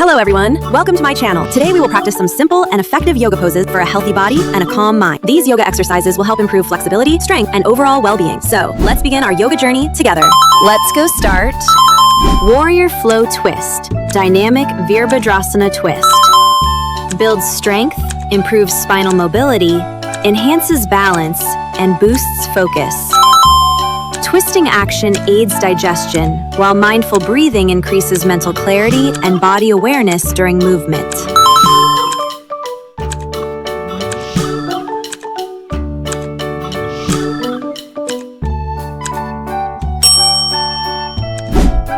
Hello everyone, welcome to my channel. Today we will practice some simple and effective yoga poses for a healthy body and a calm mind. These yoga exercises will help improve flexibility, strength, and overall well-being. So let's begin our yoga journey together. Let's go start. Warrior Flow Twist, Dynamic Virabhadrasana Twist. Builds strength, improves spinal mobility, enhances balance, and boosts focus. Twisting action aids digestion, while mindful breathing increases mental clarity and body awareness during movement.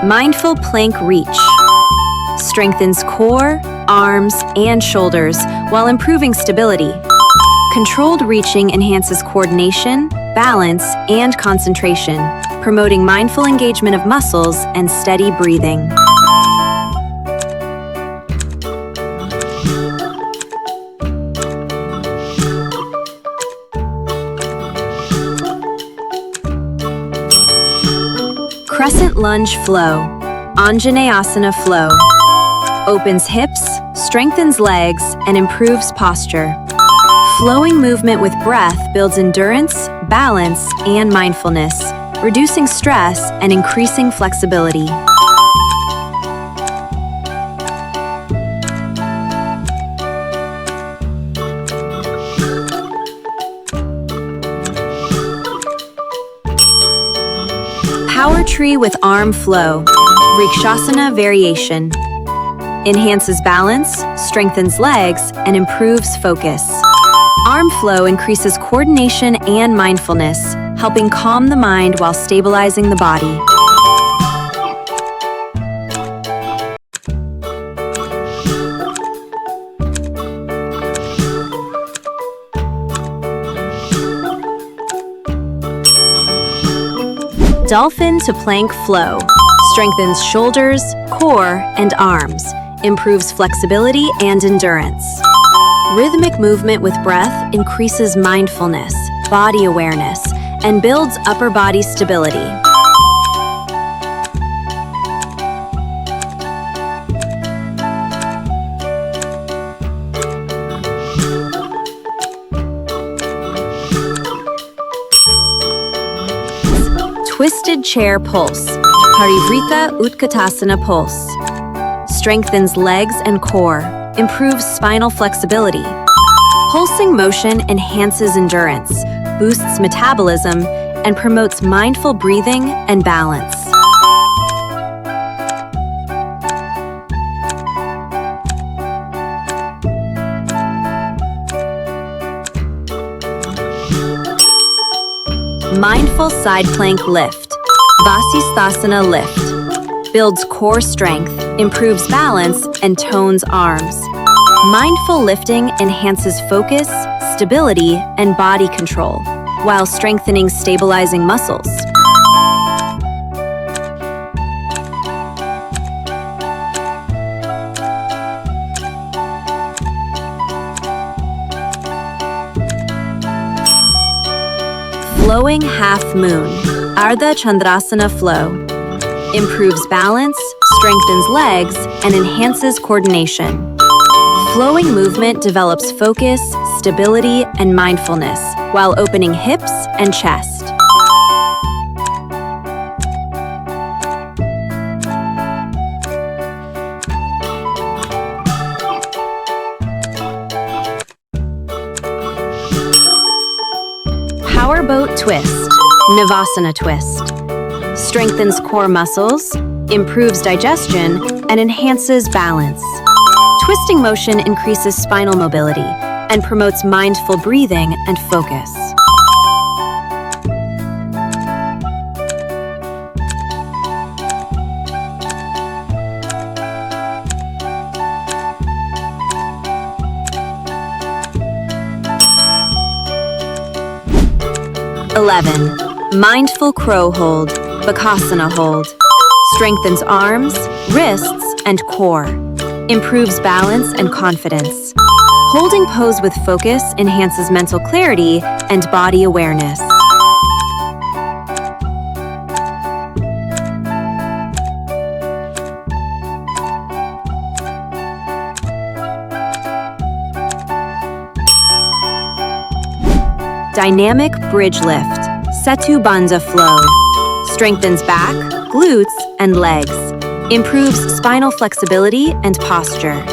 Mindful Plank Reach strengthens core, arms, and shoulders while improving stability. Controlled reaching enhances coordination, balance, and concentration, promoting mindful engagement of muscles and steady breathing. Crescent Lunge Flow, Anjaneyasana Flow. Opens hips, strengthens legs, and improves posture. Flowing movement with breath builds endurance, balance, and mindfulness, reducing stress and increasing flexibility. Power Tree with Arm Flow, Vrikshasana Variation. Enhances balance, strengthens legs, and improves focus. Arm flow increases coordination and mindfulness, helping calm the mind while stabilizing the body. Dolphin to Plank Flow strengthens shoulders, core, and arms, improves flexibility and endurance. Rhythmic movement with breath increases mindfulness, body awareness, and builds upper body stability. Twisted Chair Pulse, Parivrtta Utkatasana Pulse. Strengthens legs and core, improves spinal flexibility. Pulsing motion enhances endurance, boosts metabolism, and promotes mindful breathing and balance. Mindful Side Plank Lift, Vasisthasana Lift. Builds core strength, improves balance, and tones arms. Mindful lifting enhances focus, stability, and body control, while strengthening stabilizing muscles. Flowing Half Moon, Ardha Chandrasana Flow. Improves balance, strengthens legs, and enhances coordination. Flowing movement develops focus, stability, and mindfulness, while opening hips and chest. Powerboat Twist, Navasana Twist. Strengthens core muscles, improves digestion, and enhances balance. Twisting motion increases spinal mobility and promotes mindful breathing and focus. Mindful Crow Hold, Bakasana Hold. Strengthens arms, wrists, and core. Improves balance and confidence. Holding pose with focus enhances mental clarity and body awareness. Dynamic bridge lift, Setu Bandha flow. Strengthens back, glutes, and legs. Improves spinal flexibility and posture.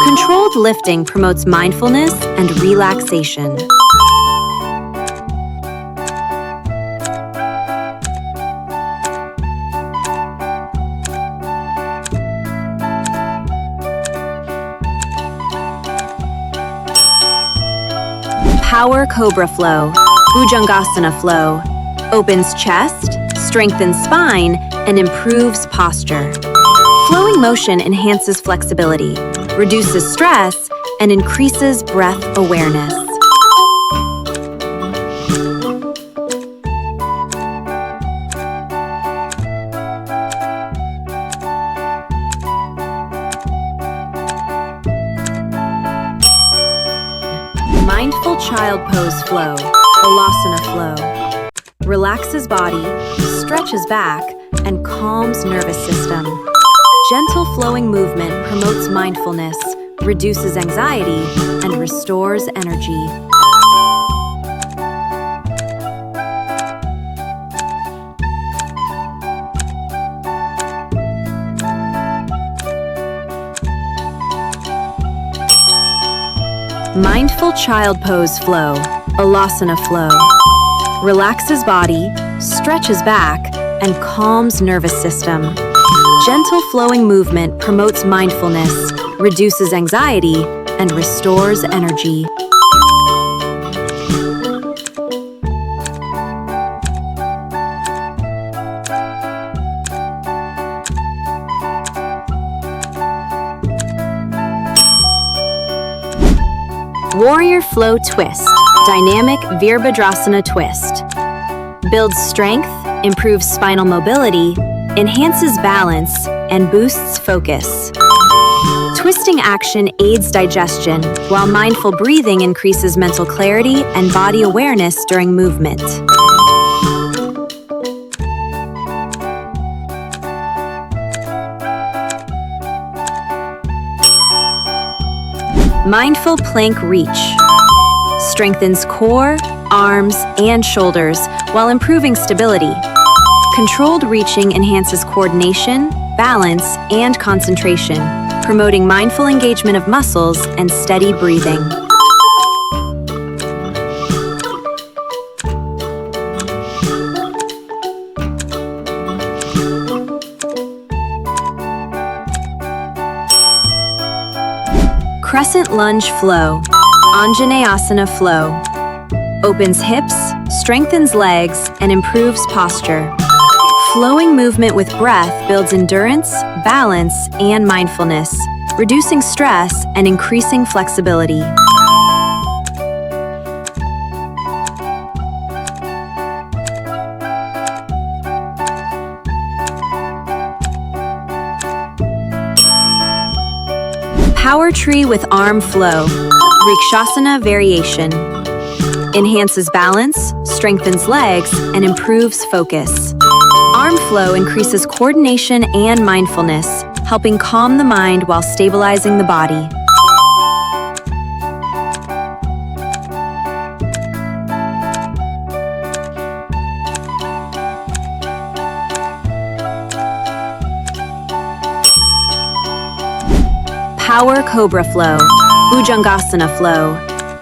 Controlled lifting promotes mindfulness and relaxation. Power Cobra flow, Bhujangasana flow. Opens chest, strengthens spine, and improves posture. Flowing motion enhances flexibility, reduces stress, and increases breath awareness. Mindful Child Pose flow, Balasana flow. Relaxes body, stretches back, and calms nervous system. Gentle flowing movement promotes mindfulness, reduces anxiety, and restores energy. Mindful Child Pose flow, Alasana flow. Relaxes body, stretches back, and calms nervous system. Gentle flowing movement promotes mindfulness, reduces anxiety, and restores energy. Warrior Flow Twist, Dynamic Virabhadrasana twist. Builds strength, improves spinal mobility, enhances balance, and boosts focus. Twisting action aids digestion, while mindful breathing increases mental clarity and body awareness during movement. Mindful Plank Reach. Strengthens core, arms, and shoulders while improving stability. Controlled reaching enhances coordination, balance, and concentration, promoting mindful engagement of muscles and steady breathing. Crescent Lunge Flow, Anjaneyasana flow. Opens hips, strengthens legs, and improves posture. Flowing movement with breath builds endurance, balance, and mindfulness, reducing stress and increasing flexibility. Power Tree with Arm Flow, Vrikshasana variation. Enhances balance, strengthens legs, and improves focus. Arm flow increases coordination and mindfulness, helping calm the mind while stabilizing the body. Power Cobra flow, Bhujangasana flow.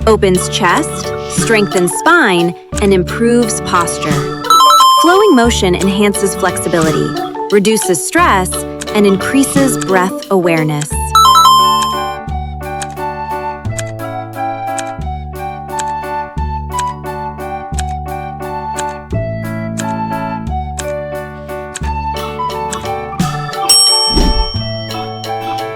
Opens chest, strengthens spine, and improves posture. Flowing motion enhances flexibility, reduces stress, and increases breath awareness.